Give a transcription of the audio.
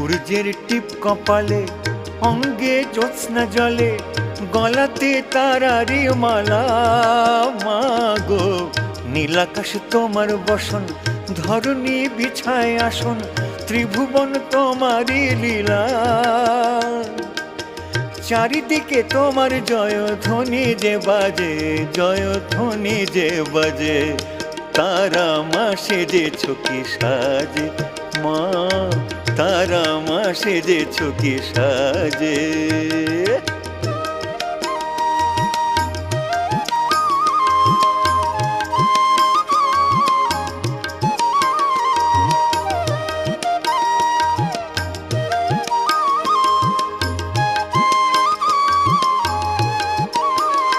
সূর্যের টিপ কপালে, অঙ্গে জ্যোৎস্না জলে, গলাতে তারারি মালা। মাগো নীলাকাশ তোমার বসন, ধরণী বিছায় আসন, ত্রিভুবন তোমারই লীলা। চারিদিকে তোমার জয়ধ্বনি যে বাজে, জয়ধ্বনি যে বাজে। তারা মা সেজেছো কি সাজে, মা তারা মা সেজেছো কি সাজে।